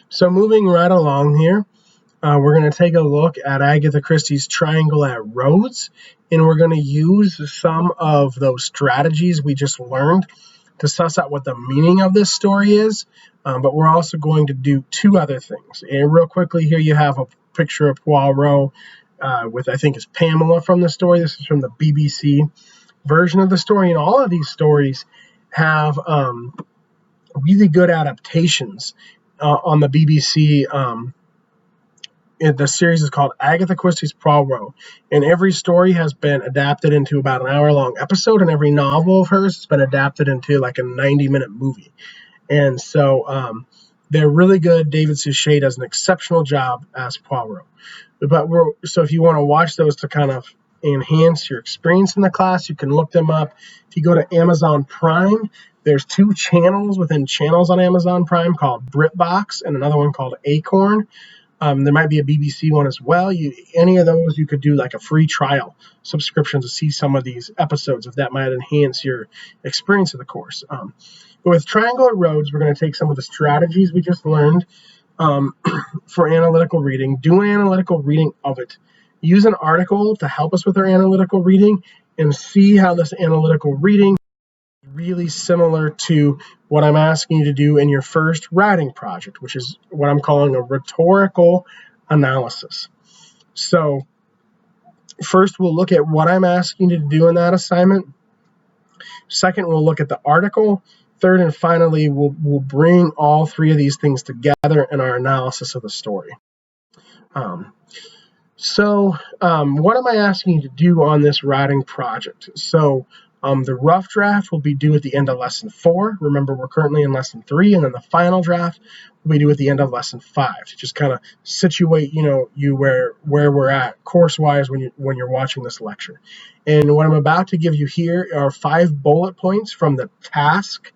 So moving right along here, we're going to take a look at Agatha Christie's Triangle at Rhodes, and we're going to use some of those strategies we just learned to suss out what the meaning of this story is, but we're also going to do two other things. And real quickly here you have a picture of Poirot with, I think, is Pamela from the story. This is from the BBC version of the story, and all of these stories have really good adaptations on the BBC. The series is called Agatha Christie's Poirot, and every story has been adapted into about an hour-long episode, and every novel of hers has been adapted into like a 90-minute movie. And so they're really good. David Suchet does an exceptional job as Poirot. So if you want to watch those to kind of enhance your experience in the class, you can look them up. If you go to Amazon Prime, there's two channels within channels on Amazon Prime called BritBox and another one called Acorn. There might be a BBC one as well. Any of those, you could do like a free trial subscription to see some of these episodes if that might enhance your experience of the course. But with Triangle at Rhodes, we're going to take some of the strategies we just learned for analytical reading, do an analytical reading of it, use an article to help us with our analytical reading, and see how this analytical reading really similar to what I'm asking you to do in your first writing project, which is what I'm calling a rhetorical analysis. So first, we'll look at what I'm asking you to do in that assignment. Second, we'll look at the article. Third, and finally, we'll bring all three of these things together in our analysis of the story. What am I asking you to do on this writing project? So the rough draft will be due at the end of lesson 4. Remember, we're currently in lesson 3, and then the final draft will be due at the end of lesson 5 to just kind of situate, you where we're at course-wise when you're watching this lecture. And what I'm about to give you here are 5 bullet points from the task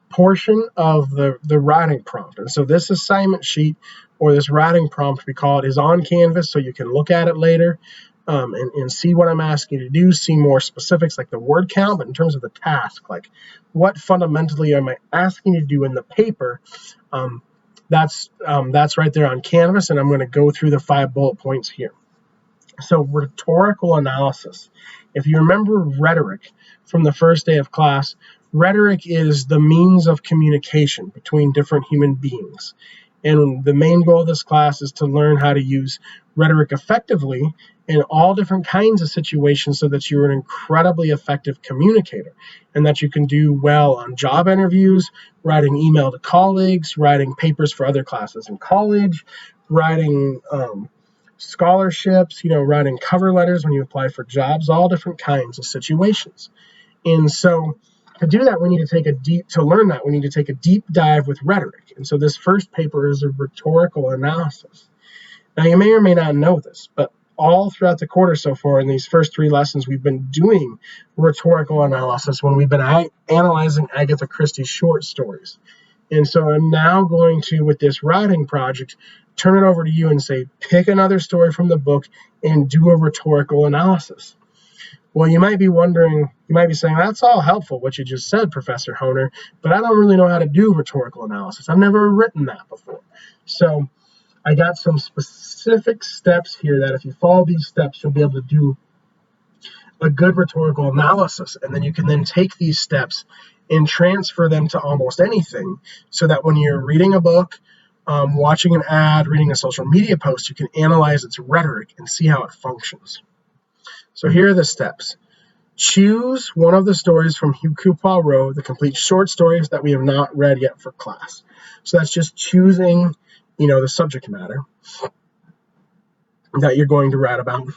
portion of the writing prompt. And so this assignment sheet or this writing prompt, we call it, is on Canvas, so you can look at it later. And see what I'm asking you to do, see more specifics like the word count, but in terms of the task, like what fundamentally am I asking you to do in the paper, that's right there on Canvas, and I'm going to go through the 5 bullet points here. So rhetorical analysis. If you remember rhetoric from the first day of class, rhetoric is the means of communication between different human beings. And the main goal of this class is to learn how to use rhetoric effectively in all different kinds of situations so that you're an incredibly effective communicator and that you can do well on job interviews, writing email to colleagues, writing papers for other classes in college, writing scholarships, writing cover letters when you apply for jobs, all different kinds of situations. And so to do that, we need to take a deep dive with rhetoric. And so this first paper is a rhetorical analysis. Now, you may or may not know this, but all throughout the quarter so far in these first 3 lessons, we've been doing rhetorical analysis when we've been analyzing Agatha Christie's short stories. And so I'm now going to, with this writing project, turn it over to you and say, pick another story from the book and do a rhetorical analysis. Well, you might be wondering, you might be saying, that's all helpful, what you just said, Professor Hohner, but I don't really know how to do rhetorical analysis. I've never written that before. So I got some specific steps here that if you follow these steps, you'll be able to do a good rhetorical analysis. And then you can then take these steps and transfer them to almost anything so that when you're reading a book, watching an ad, reading a social media post, you can analyze its rhetoric and see how it functions. So here are the steps. Choose one of the stories from Hercule Poirot, the complete short stories that we have not read yet for class. So that's just choosing, the subject matter that you're going to write about.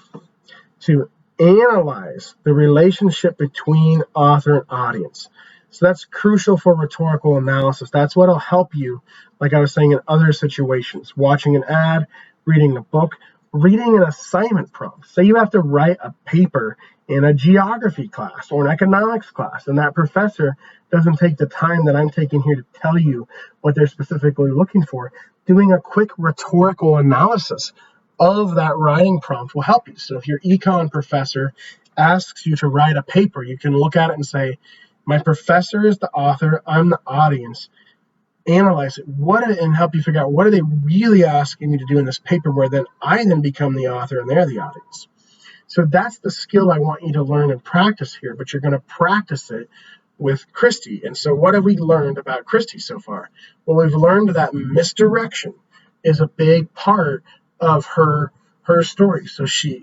To analyze the relationship between author and audience. So that's crucial for rhetorical analysis. That's what will help you, like I was saying, in other situations. Watching an ad, reading a book, reading an assignment prompt. Say you have to write a paper in a geography class or an economics class, and that professor doesn't take the time that I'm taking here to tell you what they're specifically looking for. Doing a quick rhetorical analysis of that writing prompt will help you. So if your econ professor asks you to write a paper, you can look at it and say, my professor is the author, I'm the audience. analyze it, and help you figure out what are they really asking you to do in this paper, where then I then become the author and they're the audience. So that's the skill I want you to learn and practice here, but you're going to practice it with Christy. And so what have we learned about Christy so far? Well, we've learned that misdirection is a big part of her story. So she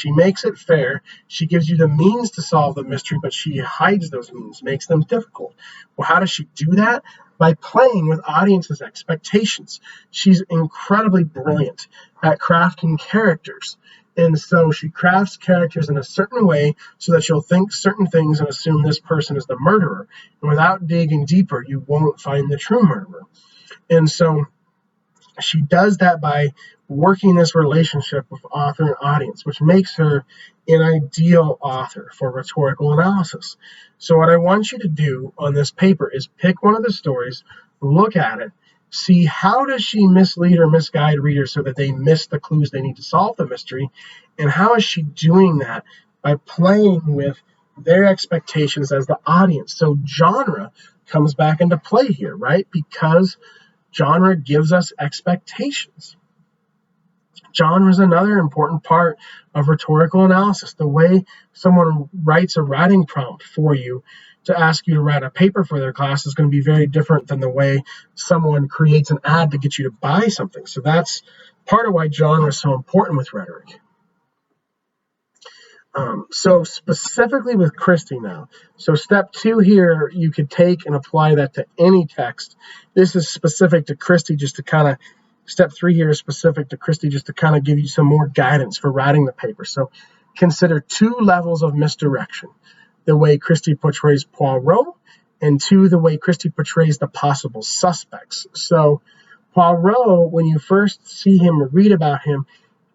makes it fair. She gives you the means to solve the mystery, but she hides those means, makes them difficult. Well, how does she do that? By playing with audiences' expectations. She's incredibly brilliant at crafting characters. And so she crafts characters in a certain way so that you'll think certain things and assume this person is the murderer. And without digging deeper, you won't find the true murderer. And so she does that by working this relationship with author and audience, which makes her an ideal author for rhetorical analysis. So what I want you to do on this paper is pick one of the stories, look at it, see how does she mislead or misguide readers so that they miss the clues they need to solve the mystery, and how is she doing that? By playing with their expectations as the audience. So genre comes back into play here, right? Because genre gives us expectations. Genre is another important part of rhetorical analysis. The way someone writes a writing prompt for you to ask you to write a paper for their class is going to be very different than the way someone creates an ad to get you to buy something. So that's part of why genre is so important with rhetoric. So specifically with Christy now. So step 2 here, you could take and apply that to any text. This is specific to Christy just to kind of, step 3 here is specific to Christy just to kind of give you some more guidance for writing the paper. So consider 2 levels of misdirection. The way Christy portrays Poirot, and 2, the way Christy portrays the possible suspects. So Poirot, when you first see him or read about him,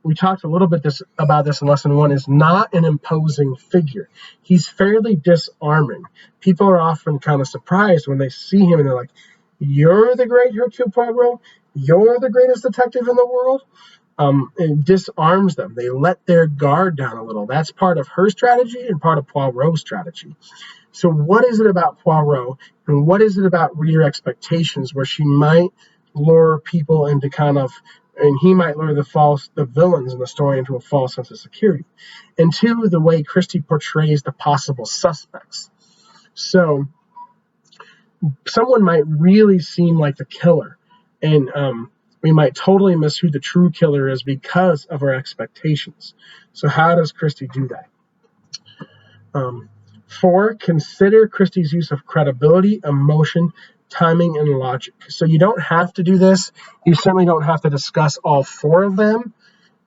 we talked a little bit about this in lesson 1, is not an imposing figure. He's fairly disarming. People are often kind of surprised when they see him and they're like, "You're the great Hercule Poirot? You're the greatest detective in the world?" It disarms them. They let their guard down a little. That's part of her strategy and part of Poirot's strategy. So what is it about Poirot, and what is it about reader expectations where she might lure people into and he might lure the villains in the story into a false sense of security? And 2, the way Christy portrays the possible suspects. So someone might really seem like the killer, and we might totally miss who the true killer is because of our expectations. So how does Christy do that? 4, consider Christy's use of credibility, emotion, timing, and logic. So you don't have to do this. You certainly don't have to discuss all 4 of them,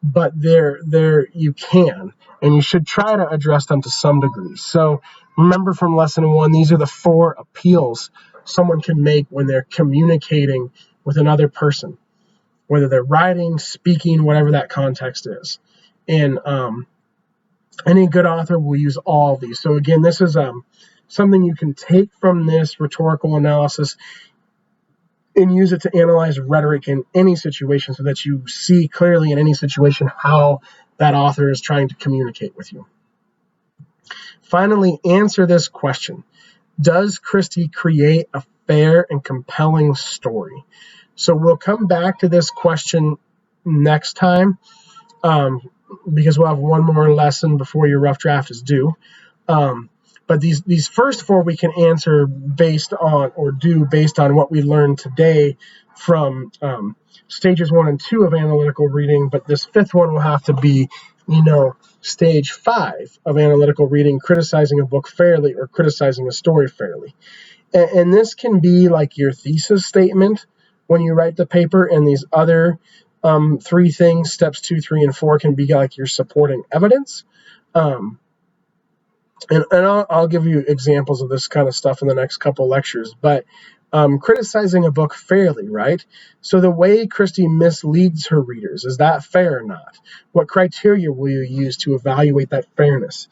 but there you can, and you should try to address them to some degree. So remember from lesson 1, these are the 4 appeals someone can make when they're communicating with another person, whether they're writing, speaking, whatever that context is. And any good author will use all of these. So again, this is something you can take from this rhetorical analysis and use it to analyze rhetoric in any situation so that you see clearly in any situation how that author is trying to communicate with you. Finally, answer this question. Does Christy create a fair and compelling story? So we'll come back to this question next time because we'll have one more lesson before your rough draft is due. But these first 4 we can answer based on what we learned today from stages 1 and 2 of analytical reading. But this 5th one will have to be, stage 5 of analytical reading, criticizing a book fairly or criticizing a story fairly. And this can be like your thesis statement when you write the paper, and these other 3 things, steps 2, 3, and 4, can be like your supporting evidence. And I'll give you examples of this kind of stuff in the next couple lectures. But criticizing a book fairly, right? So the way Christy misleads her readers, is that fair or not? What criteria will you use to evaluate that fairness?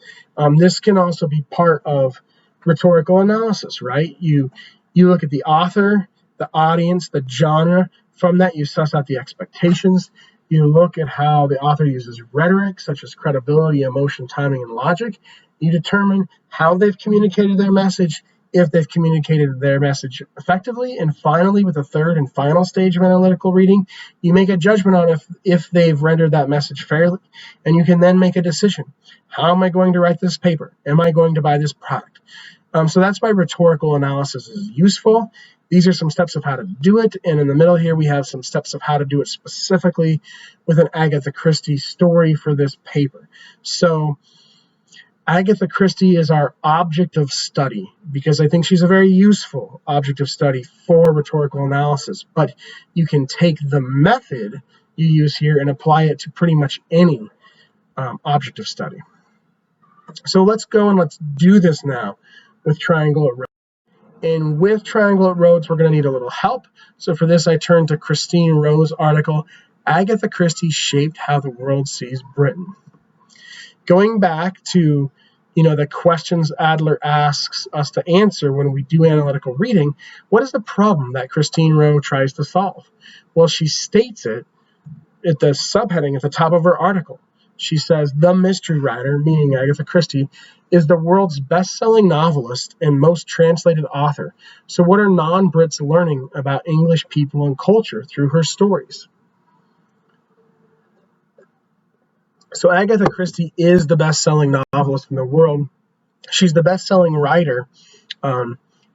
This can also be part of rhetorical analysis, right? You look at the author, the audience, the genre. From that, you suss out the expectations. You look at how the author uses rhetoric, such as credibility, emotion, timing, and logic. You determine how they've communicated their message if they've communicated their message effectively. And finally, with the third and final stage of analytical reading, you make a judgment on if they've rendered that message fairly, and you can then make a decision. How am I going to write this paper? Am I going to buy this product? So that's why rhetorical analysis is useful. These are some steps of how to do it, and in the middle here we have some steps of how to do it specifically with an Agatha Christie story for this paper. So Agatha Christie is our object of study because I think she's a very useful object of study for rhetorical analysis, but you can take the method you use here and apply it to pretty much any object of study. So let's go and let's do this now with triangle at roads. And with triangle at roads, we're going to need a little help. So for this, I turn to Christine Rowe's article, Agatha Christie Shaped How the World Sees Britain. Going back to the questions Adler asks us to answer when we do analytical reading, what is the problem that Christine Rowe tries to solve? Well, she states it at the subheading at the top of her article. She says, the mystery writer, meaning Agatha Christie, is the world's best-selling novelist and most translated author. So what are non-Brits learning about English people and culture through her stories? So Agatha Christie is the best-selling novelist in the world. She's the best-selling writer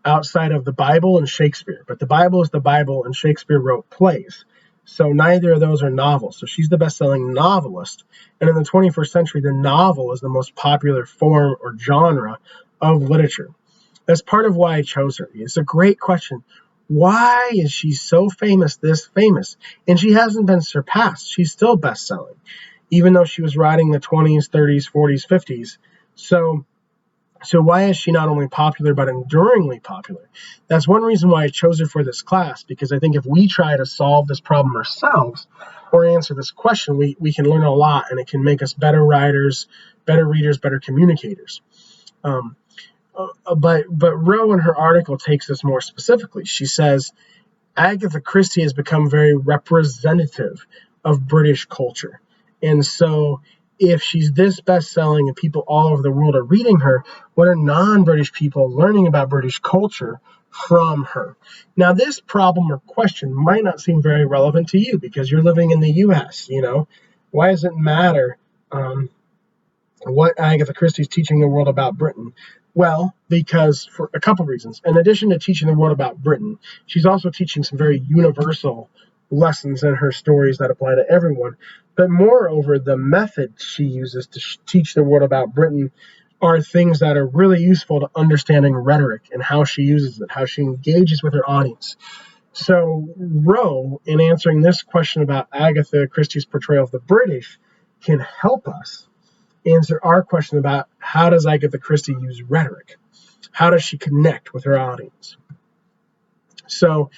outside of the Bible and Shakespeare. But the Bible is the Bible, and Shakespeare wrote plays. So neither of those are novels. So she's the best-selling novelist. And in the 21st century, the novel is the most popular form or genre of literature. That's part of why I chose her. It's a great question. Why is she so famous, this famous? And she hasn't been surpassed. She's still best-selling, even though she was writing the 20s, 30s, 40s, 50s. So why is she not only popular, but enduringly popular? That's one reason why I chose her for this class, because I think if we try to solve this problem ourselves or answer this question, we can learn a lot, and it can make us better writers, better readers, better communicators. But Rowe in her article takes this more specifically. She says, Agatha Christie has become very representative of British culture. And so if she's this best-selling and people all over the world are reading her, what are non-British people learning about British culture from her? Now, this problem or question might not seem very relevant to you because you're living in the U.S., Why does it matter what Agatha Christie's teaching the world about Britain? Well, because for a couple reasons. In addition to teaching the world about Britain, she's also teaching some very universal lessons in her stories that apply to everyone. But moreover, the method she uses to teach the world about Britain are things that are really useful to understanding rhetoric and how she uses it, how she engages with her audience. So Rowe, in answering this question about Agatha Christie's portrayal of the British, can help us answer our question about how does Agatha Christie use rhetoric? How does she connect with her audience? So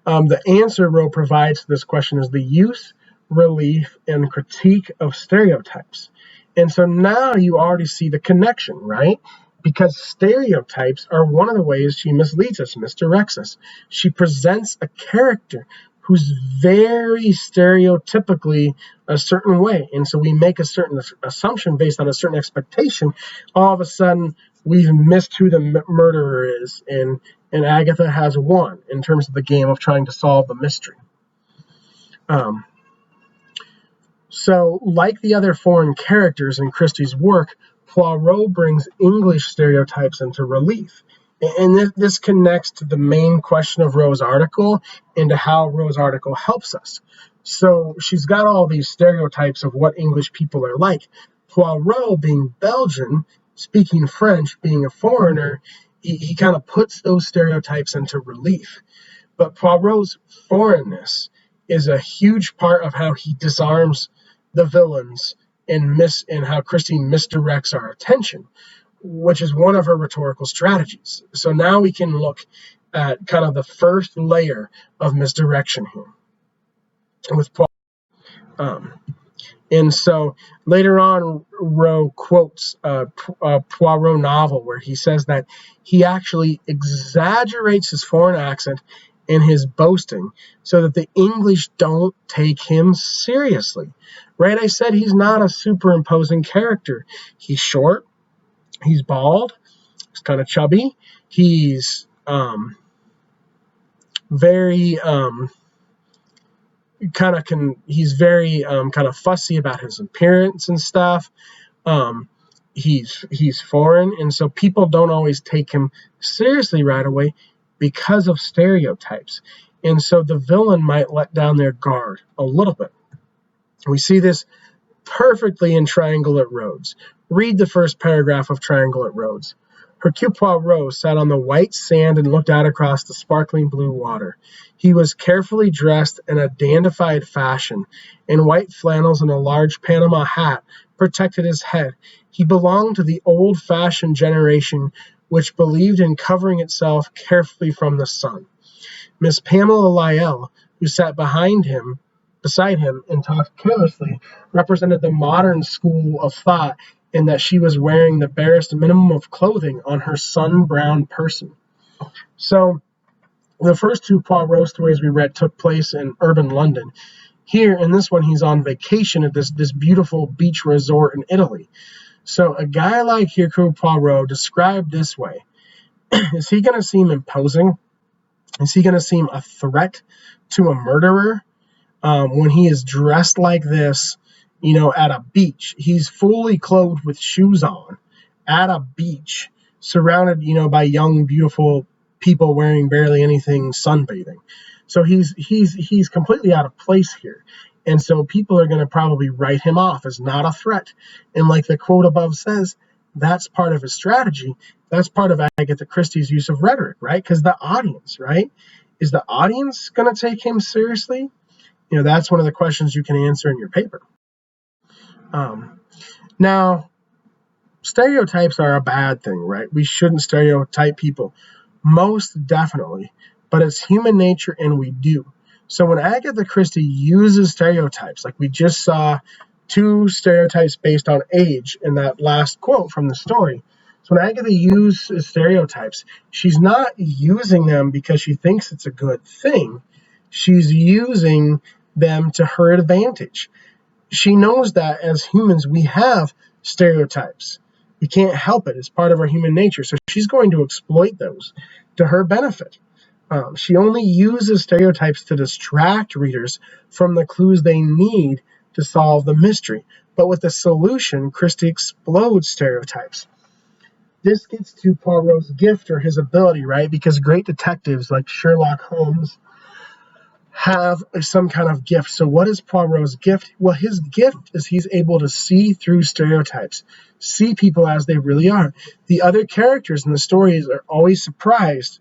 the answer Rowe provides to this question is the use, relief, and critique of stereotypes. And so now you already see the connection, right? Because stereotypes are one of the ways she misleads us, misdirects us. She presents a character who's very stereotypically a certain way. And so we make a certain assumption based on a certain expectation. All of a sudden, we've missed who the murderer is. And Agatha has won in terms of the game of trying to solve the mystery. So like the other foreign characters in Christie's work, Poirot brings English stereotypes into relief. And this connects to the main question of Rowe's article and to how Rowe's article helps us. So she's got all these stereotypes of what English people are like. Poirot, being Belgian, speaking French, being a foreigner, he kind of puts those stereotypes into relief. But Poirot's foreignness is a huge part of how he disarms the villains and how Christie misdirects our attention, which is one of her rhetorical strategies. So now we can look at kind of the first layer of misdirection here with Poirot. And so later on, Rowe quotes a Poirot novel where he says that he actually exaggerates his foreign accent and his boasting so that the English don't take him seriously. Right? I said he's not a superimposing character. He's short. He's bald. He's kind of chubby. He's very he's very kind of fussy about his appearance and stuff. He's foreign, and so people don't always take him seriously right away because of stereotypes. And so the villain might let down their guard a little bit. We see this perfectly in Triangle at Rhodes. Read the first paragraph of Triangle at Rhodes. Hercule Poirot sat on the white sand and looked out across the sparkling blue water. He was carefully dressed in a dandified fashion, and white flannels and a large Panama hat protected his head. He belonged to the old-fashioned generation which believed in covering itself carefully from the sun. Miss Pamela Lyell, who sat beside him and talked carelessly, represented the modern school of thought in that she was wearing the barest minimum of clothing on her sun-browned person. So the first two Poirot stories we read took place in urban London. Here, in this one, he's on vacation at this beautiful beach resort in Italy. So a guy like Hercule Poirot, described this way, is he going to seem imposing? Is he going to seem a threat to a murderer when he is dressed like this, at a beach? He's fully clothed with shoes on at a beach, surrounded, by young, beautiful people wearing barely anything, sunbathing. So he's completely out of place here. And so people are going to probably write him off as not a threat. And like the quote above says, that's part of his strategy. That's part of Agatha Christie's use of rhetoric, right? Because the audience, right? Is the audience going to take him seriously? That's one of the questions you can answer in your paper. Now, stereotypes are a bad thing, right? We shouldn't stereotype people. Most definitely. But it's human nature, and we do. So when Agatha Christie uses stereotypes, like we just saw two stereotypes based on age in that last quote from the story. So when Agatha uses stereotypes, she's not using them because she thinks it's a good thing. She's using them to her advantage. She knows that as humans, we have stereotypes. We can't help it. It's part of our human nature. So she's going to exploit those to her benefit. She only uses stereotypes to distract readers from the clues they need to solve the mystery. But with the solution, Christie explodes stereotypes. This gets to Poirot's gift or his ability, right? Because great detectives like Sherlock Holmes have some kind of gift. So what is Poirot's gift? Well, his gift is he's able to see through stereotypes, see people as they really are. The other characters in the stories are always surprised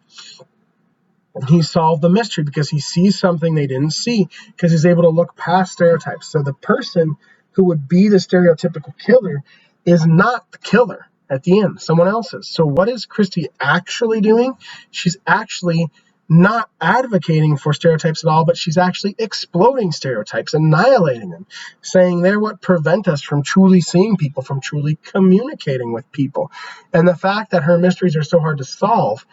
he solved the mystery because he sees something they didn't see, because he's able to look past stereotypes. So the person who would be the stereotypical killer is not the killer at the end. Someone else is. So what is Christie actually doing? She's actually not advocating for stereotypes at all, but she's actually exploding stereotypes, annihilating them, saying they're what prevent us from truly seeing people, from truly communicating with people. And the fact that her mysteries are so hard to solve,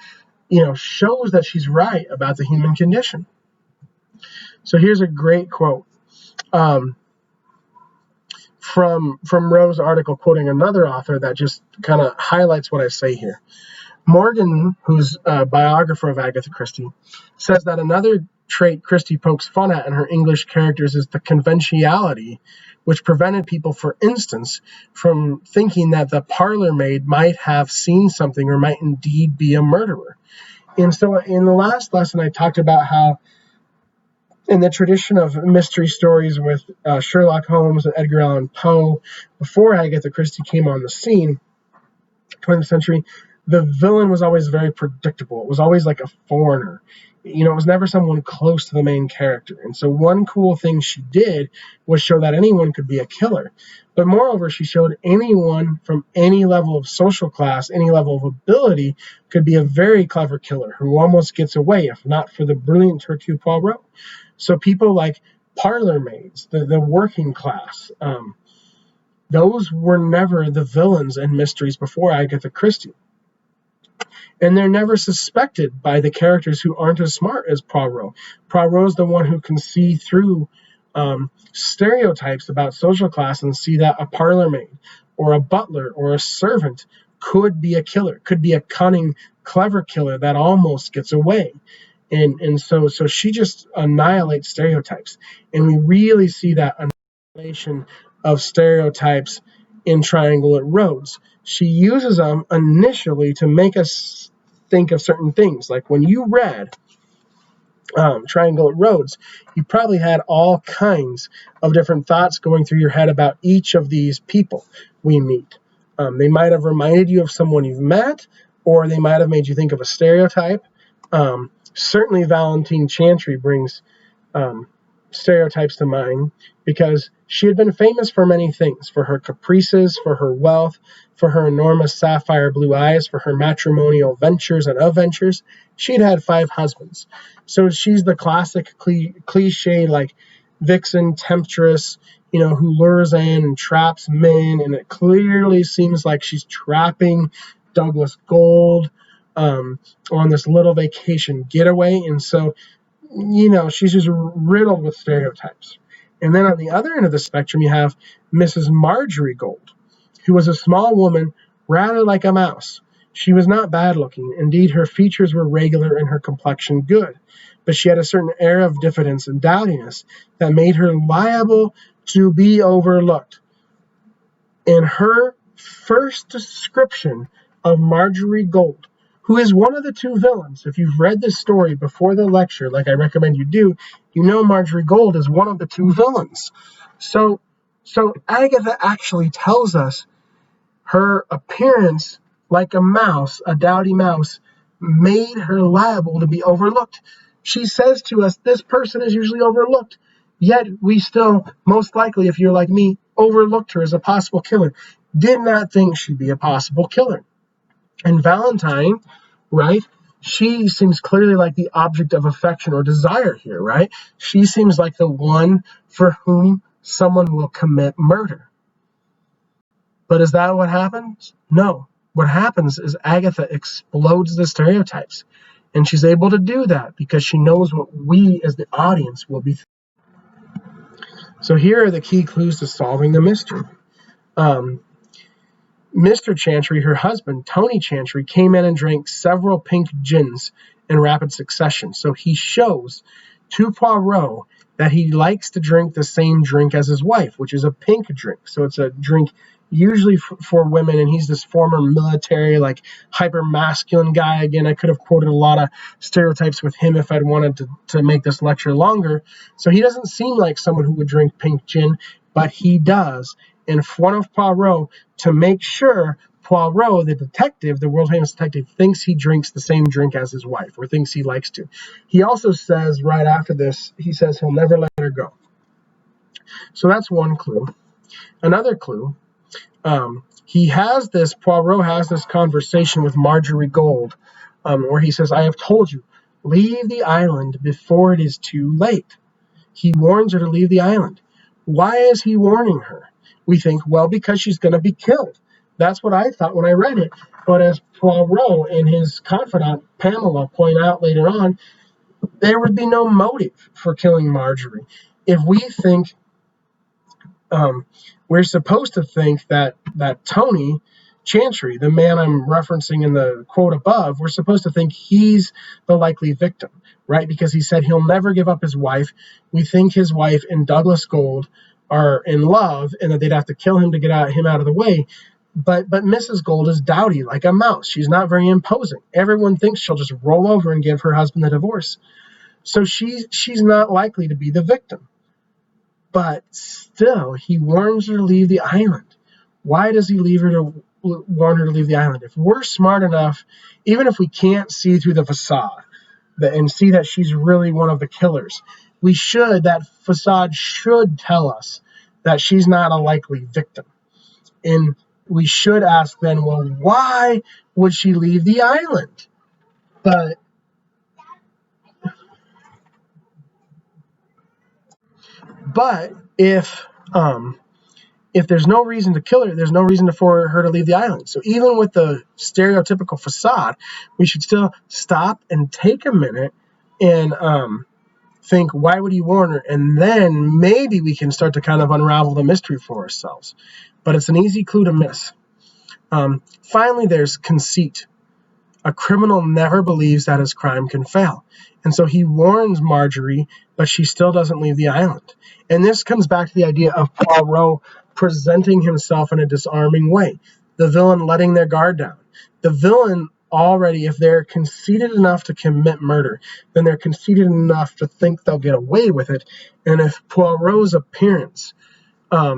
shows that she's right about the human condition. So here's a great quote from Rowe's article, quoting another author that just kind of highlights what I say here. Morgan, who's a biographer of Agatha Christie, says that another trait Christie pokes fun at in her English characters is the conventionality which prevented people, for instance, from thinking that the parlor maid might have seen something or might indeed be a murderer. And so in the last lesson, I talked about how in the tradition of mystery stories with Sherlock Holmes and Edgar Allan Poe, before Agatha Christie came on the scene, 20th century, the villain was always very predictable. It was always like a foreigner. It was never someone close to the main character. And so one cool thing she did was show that anyone could be a killer. But moreover, she showed anyone from any level of social class, any level of ability, could be a very clever killer who almost gets away, if not for the brilliant Hercule Poirot. So people like parlor maids, the working class, those were never the villains in mysteries before Agatha Christie. And they're never suspected by the characters who aren't as smart as Poirot. Poirot's the one who can see through stereotypes about social class and see that a parlor maid or a butler or a servant could be a killer, could be a cunning, clever killer that almost gets away. And so she just annihilates stereotypes. And we really see that annihilation of stereotypes in Triangle at Rhodes. She uses them initially to make us think of certain things. Like when you read Triangle at Rhodes, you probably had all kinds of different thoughts going through your head about each of these people we meet. They might have reminded you of someone you've met, or they might have made you think of a stereotype. Certainly, Valentine Chantry brings stereotypes to mind because she had been famous for many things, for her caprices, for her wealth, for her enormous sapphire blue eyes, for her matrimonial ventures and adventures. She'd had 5 husbands. So she's the classic cliche, like vixen, temptress, who lures in and traps men, and it clearly seems like she's trapping Douglas Gold on this little vacation getaway. And so she's just riddled with stereotypes. And then on the other end of the spectrum, you have Mrs. Marjorie Gold, who was a small woman, rather like a mouse. She was not bad looking. Indeed, her features were regular and her complexion good. But she had a certain air of diffidence and dowdiness that made her liable to be overlooked. In her first description of Marjorie Gold, who is one of the 2 villains. If you've read this story before the lecture, like I recommend you do, you know Marjorie Gold is one of the 2 villains. So Agatha actually tells us her appearance like a mouse, a dowdy mouse, made her liable to be overlooked. She says to us, this person is usually overlooked, yet we still, most likely, if you're like me, overlooked her as a possible killer. Did not think she'd be a possible killer. And Valentine, right, she seems clearly like the object of affection or desire here, right? She seems like the one for whom someone will commit murder. But is that what happens? No. What happens is Agatha explodes the stereotypes. And she's able to do that because she knows what we as the audience will be thinking. So here are the key clues to solving the mystery. Mr. Chantry, her husband, Tony Chantry, came in and drank several pink gins in rapid succession. So he shows to Poirot that he likes to drink the same drink as his wife, which is a pink drink. So it's a drink usually for women, and he's this former military, like hyper-masculine guy. Again, I could have quoted a lot of stereotypes with him if I'd wanted to make this lecture longer. So he doesn't seem like someone who would drink pink gin, but he does in front of Poirot to make sure Poirot, the detective, the world-famous detective, thinks he drinks the same drink as his wife or thinks he likes to. He also says right after this, he says he'll never let her go. So that's one clue. Another clue, Poirot has this conversation with Marjorie Gold where he says, I have told you, leave the island before it is too late. He warns her to leave the island. Why is he warning her? We think, well, because she's going to be killed. That's what I thought when I read it. But as Poirot and his confidant, Pamela, point out later on, there would be no motive for killing Marjorie. If we think, we're supposed to think that Tony Chantry, the man I'm referencing in the quote above, we're supposed to think he's the likely victim, right? Because he said he'll never give up his wife. We think his wife and Douglas Gold are in love and that they'd have to kill him to get him out of the way. But Mrs. Gold is dowdy like a mouse. She's not very imposing. Everyone thinks she'll just roll over and give her husband the divorce. So she's not likely to be the victim. But still, he warns her to leave the island. Why does he warn her to leave the island? If we're smart enough, even if we can't see through the facade and see that she's really one of the killers, that facade should tell us that she's not a likely victim. And we should ask then, well, why would she leave the island? But if there's no reason to kill her, there's no reason for her to leave the island. So even with the stereotypical facade, we should still stop and take a minute and think, why would he warn her? And then maybe we can start to kind of unravel the mystery for ourselves. But it's an easy clue to miss. Finally, there's conceit. A criminal never believes that his crime can fail. And so he warns Marjorie, but she still doesn't leave the island. And this comes back to the idea of Poirot presenting himself in a disarming way. The villain letting their guard down. The villain already, if they're conceited enough to commit murder, then they're conceited enough to think they'll get away with it. And if Poirot's appearance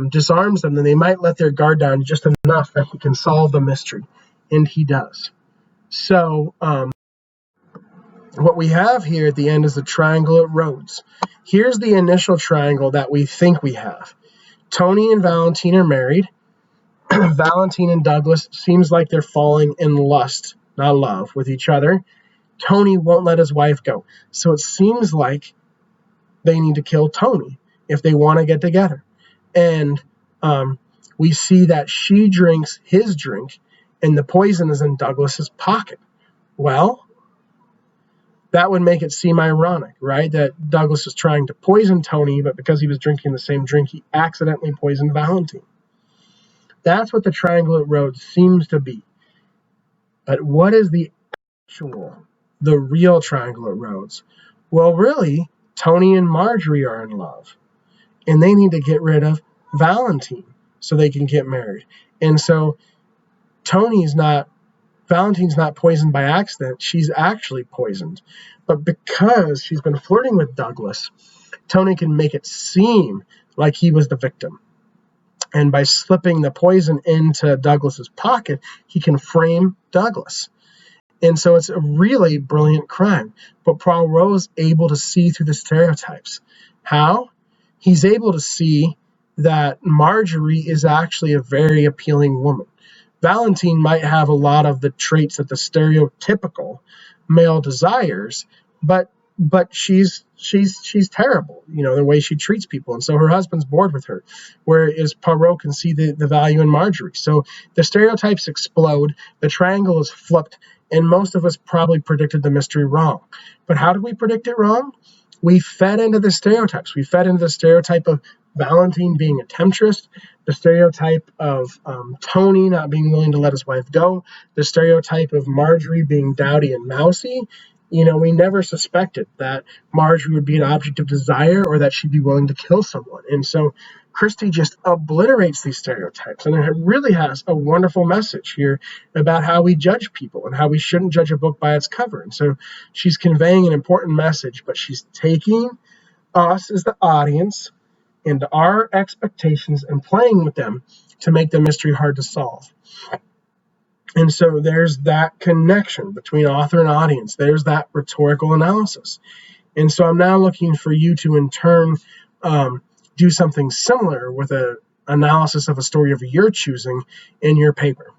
disarms them, then they might let their guard down just enough that he can solve the mystery. And he does. So what we have here at the end is the triangle at Rhodes. Here's the initial triangle that we think we have. Tony and Valentine are married. Valentine and Douglas seems like they're falling in lust, not love, with each other. Tony won't let his wife go. So it seems like they need to kill Tony if they want to get together. And we see that she drinks his drink, and the poison is in Douglas's pocket. Well, that would make it seem ironic, right? That Douglas is trying to poison Tony, but because he was drinking the same drink, he accidentally poisoned Valentine. That's what the triangle at Rhodes seems to be. But what is the real triangle at Rhodes? Well, really, Tony and Marjorie are in love, and they need to get rid of Valentine so they can get married. And so Valentine's not poisoned by accident. She's actually poisoned. But because she's been flirting with Douglas, Tony can make it seem like he was the victim. And by slipping the poison into Douglas's pocket, he can frame Douglas. And so it's a really brilliant crime. But Poirot's able to see through the stereotypes. How? He's able to see that Marjorie is actually a very appealing woman. Valentine might have a lot of the traits that the stereotypical male desires, but she's terrible, the way she treats people. And so her husband's bored with her, whereas Poirot can see the value in Marjorie. So the stereotypes explode, the triangle is flipped, and most of us probably predicted the mystery wrong. But how did we predict it wrong? We fed into the stereotypes. We fed into the stereotype of Valentine being a temptress, the stereotype of Tony not being willing to let his wife go, the stereotype of Marjorie being dowdy and mousy. We never suspected that Marjorie would be an object of desire or that she'd be willing to kill someone. And so Christie just obliterates these stereotypes. And it really has a wonderful message here about how we judge people and how we shouldn't judge a book by its cover. And so she's conveying an important message, but she's taking us as the audience into our expectations and playing with them to make the mystery hard to solve. And so there's that connection between author and audience. There's that rhetorical analysis. And so I'm now looking for you to, in turn, do something similar with an analysis of a story of your choosing in your paper.